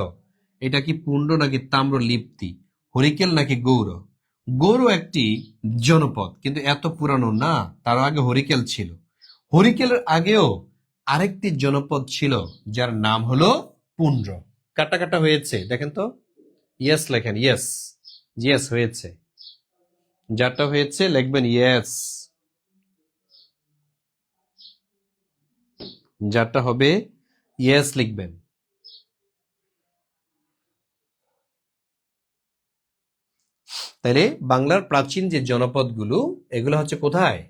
এটা কি পুণ্ড নাকি তাম্রলিপ্তি, হরিকেল নাকি গৌর? গৌর একটি জনপদ, কিন্তু এত পুরানো না, তার আগে হরিকেল ছিল। হরিকেলের আগেও আরেকটি জনপদ ছিল যার নাম হলো পুণ্ড। কাটা কাটা হয়েছে, দেখেন তো। ইয়েস লেখেন, ইয়েস, ইয়েস হয়েছে। যারটা হয়েছে লিখবেন ইয়েস, যারটা হবে ইয়েস লিখবেন। তাইলে বাংলার প্রাচীন যে জনপদগুলো, এগুলো হচ্ছে কোথায়?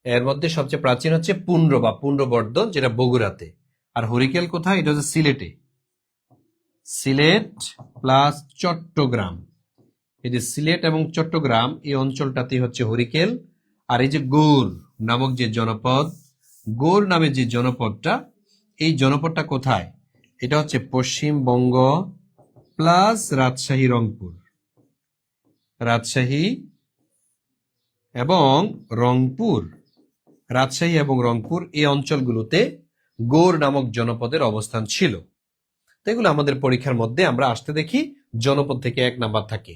এর মধ্যে সবচেয়ে প্রাচীন হচ্ছে পুন্ড্র বা পুন্ড্রবর্ধন, যেটা বগুড়াতে। আর হরিকেল কোথায়? এটা হচ্ছে সিলেটে। সিলেট প্লাস চট্টগ্রাম, এই যে সিলেট এবং চট্টগ্রাম এই অঞ্চলটাতেই হচ্ছে হরিকেল। আর এই যে গৌর নামক যে জনপদ, গৌর নামে যে জনপদটা, এই জনপদটা কোথায়? এটা হচ্ছে পশ্চিমবঙ্গ প্লাস রাজশাহী, রংপুর। রাজশাহী এবং রংপুর, রাজশাহী এবং রংপুর এই অঞ্চলগুলোতে গৌড় নামক জনপদের অবস্থান ছিল। তো এগুলো আমাদের পরীক্ষার মধ্যে আমরা আসতে দেখি, জনপদ থেকে 1 নাম্বার থাকে।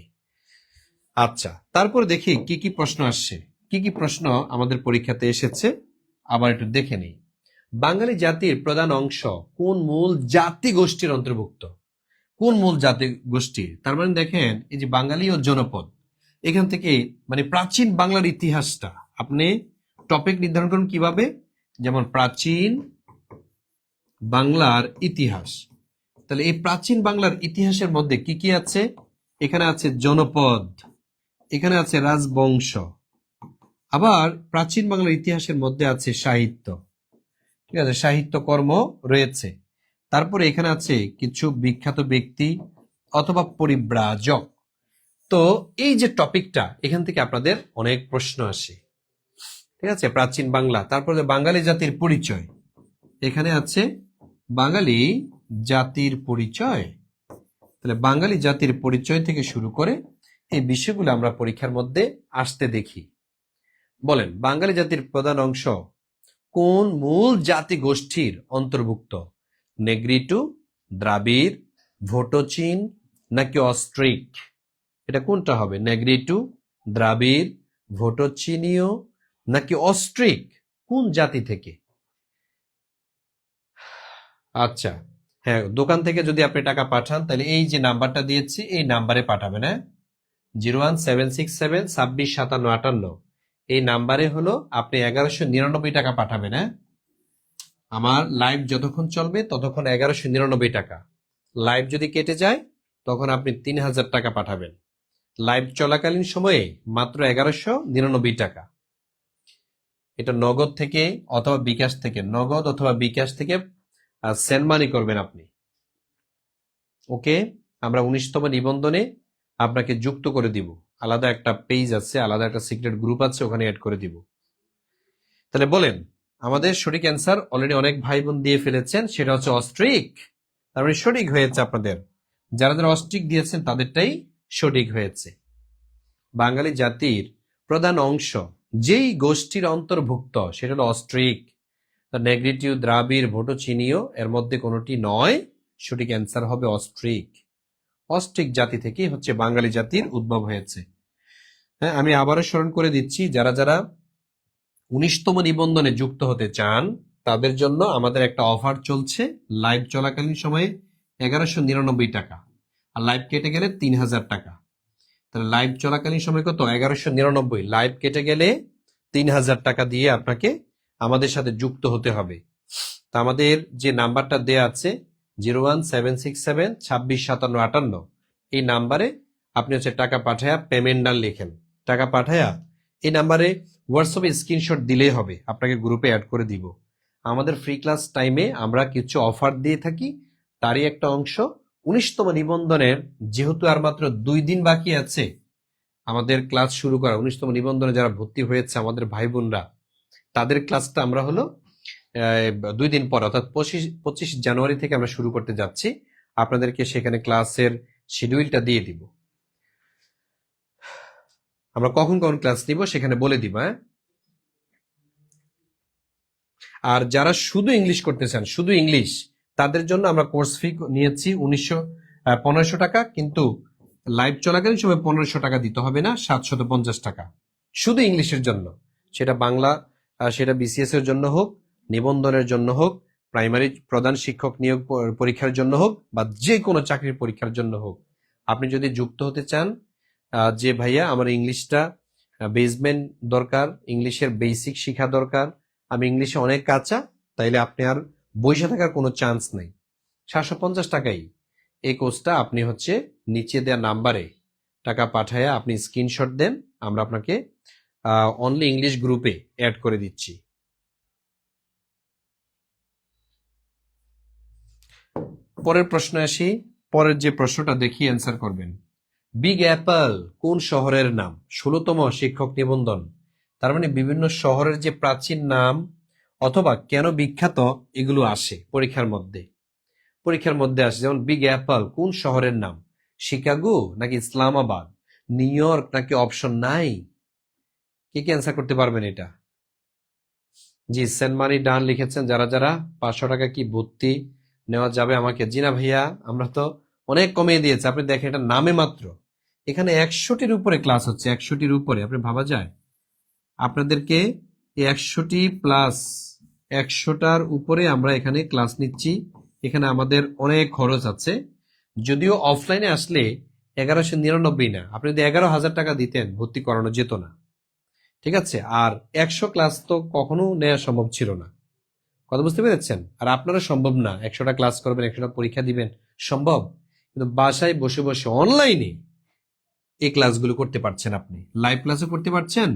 আচ্ছা, তারপর দেখি কি কি প্রশ্ন আসছে, কি কি প্রশ্ন আমাদের পরীক্ষাতে এসেছে, আবার একটু দেখে নেই। বাঙালি জাতির প্রধান অংশ কোন মূল জাতি গোষ্ঠীর অন্তর্ভুক্ত? কোন মূল জাতি গোষ্ঠীর? তার মানে দেখেন, এই যে বাঙালি ও জনপদ, এখান থেকে মানে প্রাচীন বাংলার ইতিহাসটা আপনি টপিক নির্ধারণ করুন কিভাবে? যেমন প্রাচীন বাংলার ইতিহাস। তাহলে এই প্রাচীন বাংলার ইতিহাসের মধ্যে কি কি আছে? এখানে আছে জনপদ, এখানে আছে রাজবংশ, আবার প্রাচীন বাংলার ইতিহাসের মধ্যে আছে সাহিত্য। ঠিক আছে, সাহিত্য কর্ম রয়েছে। তারপরে এখানে আছে কিছু বিখ্যাত ব্যক্তি অথবা পরিব্রাজক। তো এই যে টপিকটা, এখান থেকে আপনাদের অনেক প্রশ্ন আসে। ঠিক আছে, প্রাচীন বাংলা। তারপরে বাঙালি জাতির পরিচয়, এখানে আছে বাঙালি জাতির পরিচয়। তাহলে বাঙালি জাতির পরিচয় থেকে শুরু করে এই বিষয়গুলো আমরা পরীক্ষার মধ্যে আসতে দেখি। বলেন, বাঙালি জাতির প্রধান অংশ কোন মূল জাতি গোষ্ঠীর অন্তর্ভুক্ত? নেগ্রিটু, দ্রাবিড়, ভোটোচিন নাকি অস্ট্রিক? এটা কোনটা হবে? নেগ্রিটু, দ্রাবিড়, ভোটোচিনীয় নাকি অস্ট্রিক? কোন জাতি থেকে? আচ্ছা, হ্যাঁ, দোকান থেকে যদি আপনি টাকা পাঠান, তাহলে এই যে নাম্বারটা দিয়েছি এই নাম্বারে পাঠাবেন। হ্যাঁ, 01767265758, এই নাম্বারে হলো আপনি 1199 টাকা পাঠাবেন। হ্যাঁ, আমার লাইভ যতক্ষণ চলবে ততক্ষণ 1199 টাকা। লাইভ যদি কেটে যায় তখন আপনি 3000 টাকা পাঠাবেন। লাইভ চলাকালীন সময়ে মাত্র 1199 টাকা। এটা নগদ থেকে অথবা বিকাশ থেকে, নগদ অথবা বিকাশ থেকে সেন্ড মানি করবেন আপনি। ওকে, আমরা 19তম নিবন্ধনে আপনাকে যুক্ত করে দিব। আলাদা একটা পেজ আছে, আলাদা একটা সিক্রেট গ্রুপ আছে, ওখানে অ্যাড করে দিব। তাহলে বলেন, আমাদের সঠিক অ্যান্সার অলরেডি অনেক ভাই বোন দিয়ে ফেলেছেন, সেটা হচ্ছে অস্ট্রিক। তার মানে সঠিক হয়েছে আপনাদের। যারা যারা অস্ট্রিক দিয়েছেন তাদেরটাই সঠিক হয়েছে। বাঙালি জাতির প্রধান অংশ যেই গোষ্ঠীর অন্তর্ভুক্ত সেটা হলো অস্ট্রিক। নেগ্রিটিভ, দ্রাবিড়, ভোটোচিনীয় এর মধ্যে কোনোটি নয়, সঠিক অ্যান্সার হবে অস্ট্রিক। অস্ট্রিক জাতি থেকে হচ্ছে বাঙালি জাতির উদ্ভব হয়েছে। হ্যাঁ, আমি আবারও স্মরণ করে দিচ্ছি, যারা যারা 19তম নিবন্ধনে যুক্ত হতে চান তাদের জন্য আমাদের একটা অফার চলছে। লাইভ চলাকালীন সময়ে 1199 টাকা, আর লাইভ কেটে গেলে 3000 টাকা। তাহলে লাইভ চলাকালীন সময় কত? 1199। লাইভ কেটে গেলে 3000 টাকা দিয়ে আপনাকে আমাদের সাথে যুক্ত হতে হবে। তা আমাদের যে নাম্বারটা দেয়া আছে 01767265758, এই নাম্বারে আপনি হচ্ছে টাকা পাঠায়া পেমেন্ট ডান লিখেন, টাকা পাঠায়া এই নাম্বারে হোয়াটসঅ্যাপে স্ক্রিনশট দিলেই হবে, আপনাকে গ্রুপে অ্যাড করে দিব। আমাদের ফ্রি ক্লাস টাইমে আমরা কিছু অফার দিয়ে থাকি, তারই একটা অংশ 19তম নিবন্ধনের, যেহেতু আর মাত্র 2 দিন বাকি আছে আমাদের ক্লাস শুরু করা, 19তম নিবন্ধনে যারা ভর্তি হয়েছে আমাদের ভাই বোনরা, তাদের ক্লাসটা আমরা হলো 2 দিন পর অর্থাৎ 25 জানুয়ারি থেকে আমরা শুরু করতে যাচ্ছি। আপনাদেরকে সেখানে ক্লাসের শিডিউলটা দিয়ে দিব, আমরা কখন কখন ক্লাস নিব সেখানে বলে দিব। হ্যাঁ, আর যারা শুধু ইংলিশ করতে চান, শুধু ইংলিশ, তাদের জন্য আমরা কোর্স ফি নিয়েছি 1500 টাকা, কিন্তু লাইভ চলাকালীন সময় 1500 টাকা দিতে হবে না, 750 টাকা শুধু ইংলিশের জন্য। সেটা বাংলা, সেটা বিসিএস এর জন্য হোক, নিবন্ধনের জন্য হোক, প্রাইমারি প্রধান শিক্ষক নিয়োগ পরীক্ষার জন্য হোক, বা যে কোনো চাকরির পরীক্ষার জন্য হোক। আপনি যদি যুক্ত হতে চান, যে ভাইয়া আমার ইংলিশটা বেসমেন্ট দরকার, ইংলিশের বেসিক শিখা দরকার, আমি ইংলিশে অনেক কাঁচা, তাইলে আপনি আর বইসা থাকার কোনো চান্স নাই। 750 টাকাই এই কোর্সটা, আপনি হচ্ছে নিচে দেওয়া নাম্বারে টাকা পাঠায়া আপনি স্ক্রিনশট দেন, আমরা আপনাকে অনলি ইংলিশ গ্রুপে অ্যাড করে দিচ্ছি। পরের প্রশ্ন আসি, পরের যে প্রশ্নটা দেখি অ্যান্সার করবেন। বিগ অ্যাপল কোন শহরের নাম? 16তম শিক্ষক নিবন্ধন। তার মানে বিভিন্ন শহরের যে প্রাচীন নাম অথবা কেন বিখ্যাত এগুলো আসে পরীক্ষার মধ্যে, আসে। যেমন বিগ অ্যাপল কোন শহরের নাম? শিকাগো নাকি ইসলামাবাদ, নিউ ইয়র্ক নাকি অপশন নাই? কে কে অ্যান্সার করতে পারবেন এটা? জি, সেন্ট মানি ডান লিখেছেন যারা যারা। 500 টাকা কি ভর্তি নেওয়া যাবে আমাকে? জি না ভাইয়া, আমরা তো অনেক কমিয়ে দিয়েছি, আপনি দেখেন এটা নামে মাত্র। এখানে 100টির উপরে ক্লাস হচ্ছে, 100টির উপরে, আপনি ভাবা যায়? আপনাদেরকে 100টি প্লাস 100টার উপরে আমরা এখানে ক্লাস নিচ্ছি। এখানে আমাদের অনেক খরচ আছে, যদিও অফলাইনে আসলে 1199 না, আপনি যদি 11,000 টাকা দিতেন ভর্তি করানো যেত না, ঠিক আছে? আর 100 ক্লাস তো কখনো নেওয়া সম্ভব ছিল না, কথা বুঝতে পেরেছেন? আর আপনারও সম্ভব না 100টা ক্লাস করবেন, 100টা পরীক্ষা দিবেন, সম্ভব? কিন্তু বাসায় বসে বসে অনলাইনে এই ক্লাসগুলো করতে পারছেন, আপনি লাইভ ক্লাসও করতে পারছেন,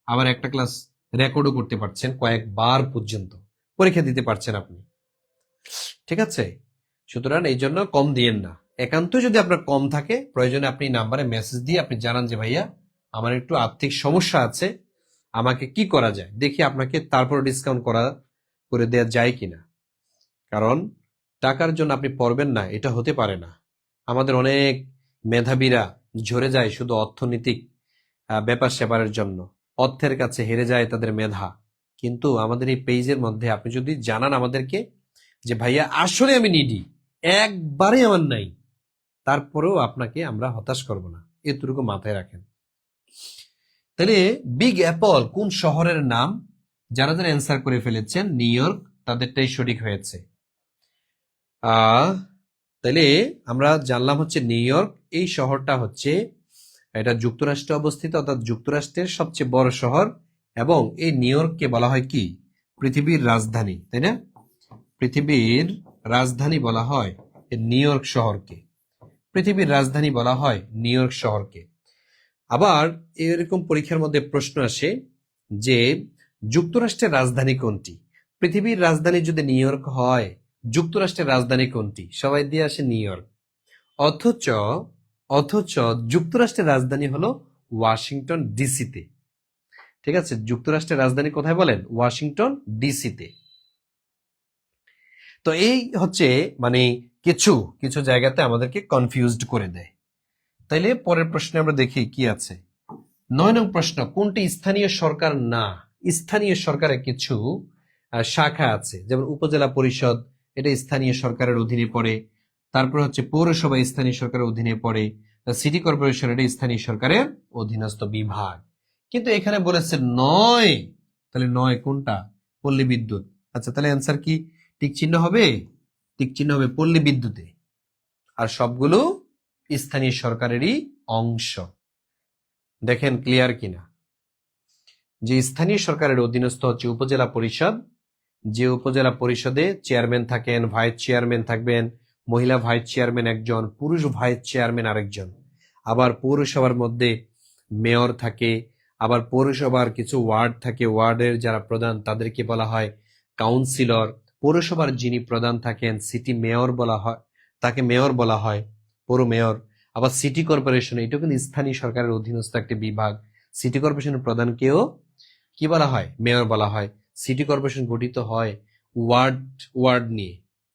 আবার একটা ক্লাস রেকর্ডও করতে পারছেন, কয়েকবার পর্যন্ত পরীক্ষা দিতে পারছেন আপনি, ঠিক আছে? সুতরাং এই জন্য কম দিয়েন না। একান্ত যদি আপনার কম থাকে, প্রয়োজনে আপনি নাম্বারে মেসেজ দিয়ে আপনি জানান যে ভাইয়া আমার একটু আর্থিক সমস্যা আছে, আমাকে কি করা যায়, দেখি আপনাকে তারপর ডিসকাউন্ট করে দেওয়া যায় কিনা। কারণ টাকার জন্য আপনি পড়বেন না, এটা হতে পারে না। আমাদের অনেক মেধাবীরা ঝরে যায় শুধু অর্থনৈতিক ব্যাপার স্যাপারের জন্য, অর্থের কাছে হেরে যায় তাদের মেধা। কিন্তু আমাদের এই পেজের মধ্যে আপনি যদি জানান আমাদেরকে যে ভাইয়া আসলে আমি নিডি, একবারে আমার নাই, তারপরেও আপনাকে আমরা হতাশ করব না, এতটুকু মাথায় রাখেন। তাহলে বিগ অ্যাপল কোন শহরের নাম? যারা যারা অ্যান্সার করে ফেলেছেন নিউ ইয়র্ক, তাদেরটাই সঠিক হয়েছে। তাহলে আমরা জানলাম হচ্ছে নিউ ইয়র্ক, এই শহরটা হচ্ছে, এটা যুক্তরাষ্ট্রে অবস্থিত, অর্থাৎ যুক্তরাষ্ট্রের সবচেয়ে বড় শহর। এবং এই নিউ ইয়র্ককে বলা হয় কি? পৃথিবীর রাজধানী, তাই না? পৃথিবীর রাজধানী বলা হয় নিউ ইয়র্ক শহরকে, পৃথিবীর রাজধানী বলা হয় নিউ ইয়র্ক শহরকে। আবার এরকম পরীক্ষার মধ্যে প্রশ্ন আসে যে যুক্তরাষ্ট্রের রাজধানী কোনটি? পৃথিবীর রাজধানী যদি নিউ ইয়র্ক হয়, যুক্তরাষ্ট্রের রাজধানী কোনটি? সবাই দিয়ে আসে নিউ ইয়র্ক। অথচ যুক্তরাষ্ট্রের রাজধানী হলো ওয়াশিংটন ডিসিতে, ঠিক আছে? যুক্তরাষ্ট্রের রাজধানী কোথায় বলেন? ওয়াশিংটন ডিসিতে। তো এই হচ্ছে মানে কিছু কিছু জায়গাতে আমাদেরকে কনফিউজড করে দেয়। তাইলে পরের প্রশ্নে আমরা দেখি কি আছে। 9 নং প্রশ্ন, কোনটি স্থানীয় সরকার না? স্থানীয় সরকারের কিছু শাখা আছে, যেমন উপজেলা পরিষদ, এটা স্থানীয় সরকারের অধীনে পড়ে। তারপর হচ্ছে পৌরসভা স্থানীয় সরকারের অধীনে পড়ে। সিটি কর্পোরেশন এটা স্থানীয় সরকারের অধীনস্থ বিভাগ। কিন্তু এখানে বলেছে 9, তাহলে 9 কোনটা? পল্লী বিদ্যুৎ। আচ্ছা, তাহলে অ্যান্সার কি টিক চিহ্ন হবে? টিক চিহ্ন হবে পল্লী বিদ্যুতে, আর সবগুলো স্থানীয় সরকারেরই অংশ। দেখেন ক্লিয়ার কিনা? যে স্থানীয় সরকারের অধীনস্থ হচ্ছে উপজেলা পরিষদ, যে উপজেলা পরিষদে চেয়ারম্যান থাকেন, ভাইস চেয়ারম্যান থাকবেন, মহিলা ভাইস চেয়ারম্যান একজন, পুরুষ ভাইস চেয়ারম্যান আরেকজন। আবার পৌরসভার মধ্যে মেয়র থাকে, আবার পৌরসভার কিছু ওয়ার্ড থাকে, ওয়ার্ডের যারা প্রধান তাদেরকে বলা হয় কাউন্সিলর, পৌরসভার যিনি প্রধান থাকেন সিটি মেয়র বলা হয়, তাকে মেয়র বলা হয়, পৌর মেয়র। আবার সিটি কর্পোরেশন, এটা কিন্তু স্থানীয় সরকারের অধীনস্থ একটি বিভাগ। সিটি কর্পোরেশনের প্রধানকেও কি বলা হয়? মেয়র বলা হয়। সিটি কর্পোরেশন গঠিত হয় ওয়ার্ড ওয়ার্ড নিয়ে,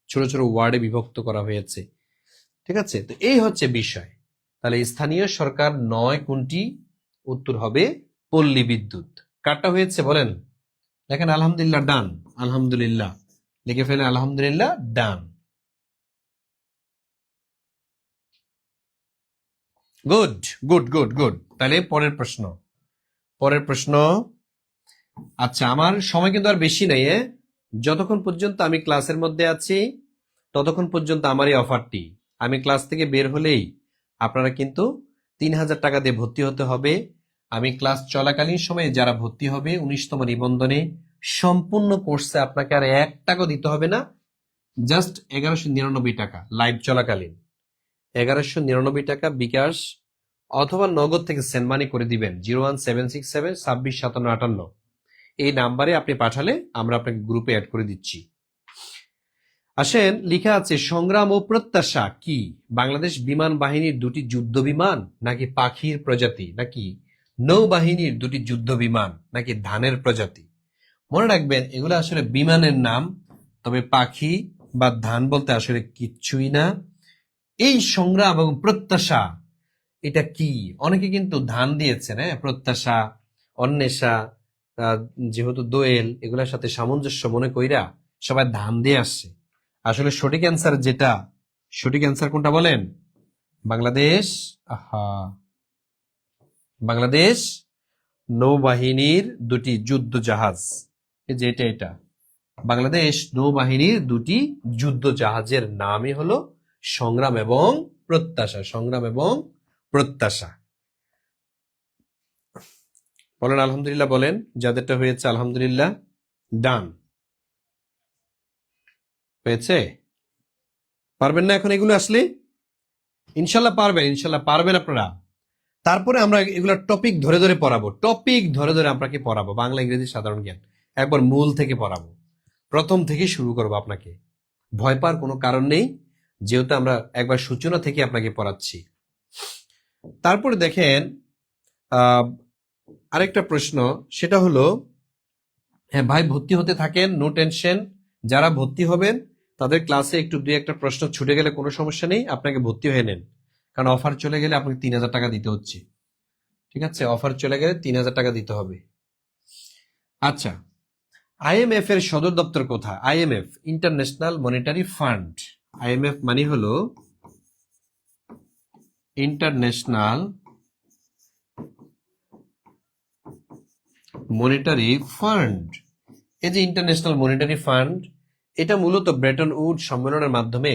ছোট ছোট ওয়ার্ডে বিভক্ত করা হয়েছে। ঠিক আছে, তো এই হচ্ছে বিষয়। তাহলে স্থানীয় সরকার নয় কোনটি? উত্তর হবে পল্লী বিদ্যুৎ। কারটা হয়েছে বলেন? দেখেন আলহামদুলিল্লাহ, ডান। আলহামদুলিল্লাহ লিখে ফেলেন, আলহামদুলিল্লাহ done. Good good good good. তাহলে পরের প্রশ্ন, পরের প্রশ্ন। আচ্ছা, আমার সময় কিন্তু আর বেশি নাই। যতক্ষণ পর্যন্ত আমি ক্লাসের মধ্যে আছি ততক্ষণ পর্যন্ত আমার এই অফারটি, আমি ক্লাস থেকে বের হলেই আপনারা কিন্তু ৩,০০০ টাকা দিয়ে ভর্তি হতে হবে। আমি ক্লাস চলাকালীন সময়ে যারা ভর্তি হবে ১৯তম নিবন্ধনে সম্পূর্ণ কোর্সে আপনাকে আর ১ টাকা দিতে হবে না, জাস্ট ১১৯৯ টাকা লাইভ চলাকালীন। ১১৯৯ টাকা বিকাশ অথবা নগদ থেকে সেন্ড মানি করে দিবেন 01767 265758 এই নাম্বারে আপনি পাঠালে আমরা আপনাকে গ্রুপে অ্যাড করে দিচ্ছি। আসেন, লেখা আছে সংগ্রাম ও প্রত্যাশা কি? বাংলাদেশ বিমান বাহিনীর দুটি যুদ্ধ বিমান, নাকি পাখির প্রজাতি, নাকি নৌবাহিনীর দুটি যুদ্ধ বিমান, নাকি ধানের প্রজাতি? মনে রাখবেন এগুলো আসলে বিমানের নাম, তবে পাখি বা ধান বলতে আসলে কিচ্ছুই না। এই সংগ্রাম এবং প্রত্যাশা এটা কি? অনেকে কিন্তু ধান দিয়েছেন, প্রত্যাশা, অন্বেষা, যেহেতু দোয়েল এগুলোর সাথে সামঞ্জস্য মনে কইরা সবাই ধান দিয়ে আসছে। আসলে সঠিক অ্যান্সার যেটা, সঠিক অ্যান্সার কোনটা বলেন? বাংলাদেশ, বাংলাদেশ নৌবাহিনীর দুটি যুদ্ধ জাহাজ, এই যে এটা বাংলাদেশ নৌবাহিনীর দুটি যুদ্ধ জাহাজের নামই হলো সংগ্রাম এবং প্রত্যাশা। সংগ্রাম এবং প্রত্যাশা। বলেন আলহামদুলিল্লাহ, বলেন যাদেরটা হয়েছে আলহামদুলিল্লাহ ডান হয়েছে। পারবেন না এখন এগুলো আসলে? ইনশাল্লাহ পারবেন, ইনশাল্লাহ পারবেন আপনারা। তারপরে আমরা এগুলো টপিক ধরে ধরে পড়াবো, টপিক ধরে ধরে আপনাকে পড়াবো। বাংলা ইংরেজি সাধারণ জ্ঞান একবার মূল থেকে পড়াবো, প্রথম থেকে শুরু করবো। আপনাকে ভয় পাওয়ার কোনো কারণ নেই, যেহেতু আমরা একবার সূচনা থেকে আপনাকে পড়াচ্ছি। তারপরে দেখেন আরেকটা প্রশ্ন, সেটা হলো, হ্যাঁ ভাই ভর্তি হতে থাকেন, নো টেনশন। যারা ভর্তি হবেন তাদের ক্লাসে একটু দুই একটা প্রশ্ন ছুটে গেলে কোনো সমস্যা নেই, আপনাকে ভর্তি হয়ে নেন। কারণ অফার চলে গেলে আপনাকে ৩,০০০ টাকা দিতে হচ্ছে। ঠিক আছে, অফার চলে গেলে ৩,০০০ টাকা দিতে হবে। আচ্ছা, আইএমএফ এর সদর দপ্তর কোথায়? IMF international monetary fund. IMF মানে হলো ইন্টারন্যাশনাল মনিটারি ফান্ড। এই যে ইন্টারন্যাশনাল মনিটারি ফান্ড, এটা মূলত ব্রেটন উড সম্মেলনের মাধ্যমে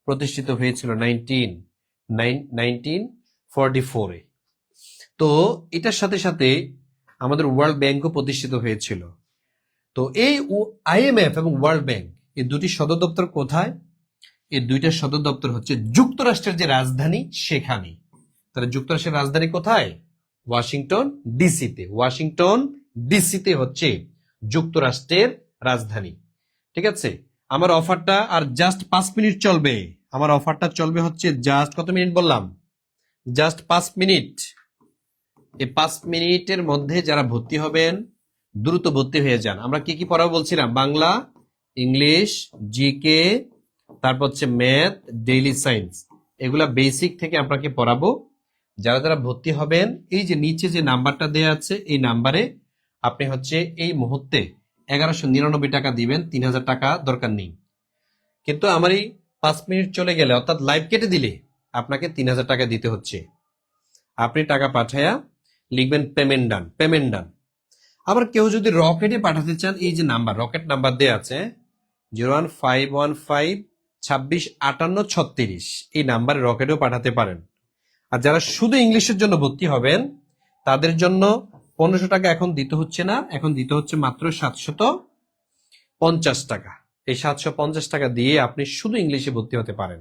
প্রতিষ্ঠিত হয়েছিল 1944-এ। তো এটার সাথে সাথে আমাদের ওয়ার্ল্ড ব্যাংকও প্রতিষ্ঠিত হয়েছিল। তো এই আইএমএফ এবং ওয়ার্ল্ড ব্যাংক এই দুটি সদর দপ্তর কোথায়? এই দুইটা সদর দপ্তর হচ্ছে যুক্তরাষ্ট্রের যে রাজধানী সেখানে। তাহলে যুক্তরাষ্ট্রের রাজধানী কোথায়? ওয়াশিংটন ডিসিতে। ওয়াশিংটন ডিসিতে হচ্ছে যুক্তরাষ্ট্রের রাজধানী। ঠিক আছে, আমার অফারটা আর জাস্ট 5 মিনিট চলবে। আমার অফারটা চলবে হচ্ছে জাস্ট কত মিনিট বললাম? Just 5 minute. এই 5 মিনিটের মধ্যে যারা ভর্তি হবেন দ্রুত ভর্তি হয়ে যান। আমরা কি কি পড়াবো বলছিলাম? বাংলা, ইংলিশ, জিকে, তারপর হচ্ছে ম্যাথ, ডেইলি সায়েন্স, এগুলা বেসিক থেকে আপনাকে পড়াবো। যারা যারা ভর্তি হবেন এই যে নিচে যে নাম্বারটা দেয়া আছে এই নাম্বারে আপনি হচ্ছে এই মুহূর্তে ১১৯৯ টাকা দিবেন, ৩,০০০ টাকা দরকার নেই। কিন্তু আমার এই 5 মিনিট চলে গেলে অর্থাৎ লাইভ কেটে দিলে আপনাকে ৩,০০০ টাকা দিতে হচ্ছে। আপনি টাকা পাঠায়া লিখবেন পেমেন্ট ডান, পেমেন্ট ডান। আবার কেউ যদি রকেটে পাঠাতে চান, এই যে নাম্বার রকেট নাম্বার দেয়া আছে 01515265836, এই নাম্বারে রকেটেও পাঠাতে পারেন। আর যারা শুধু ইংলিশের জন্য ভর্তি হবেন তাদের জন্য ১৫০০ টাকা এখন দিতে হচ্ছে না, এখন দিতে হচ্ছে মাত্র ৭৫০ টাকা। এই ৭৫০ টাকা দিয়ে আপনি শুধু ইংলিশে ভর্তি হতে পারেন।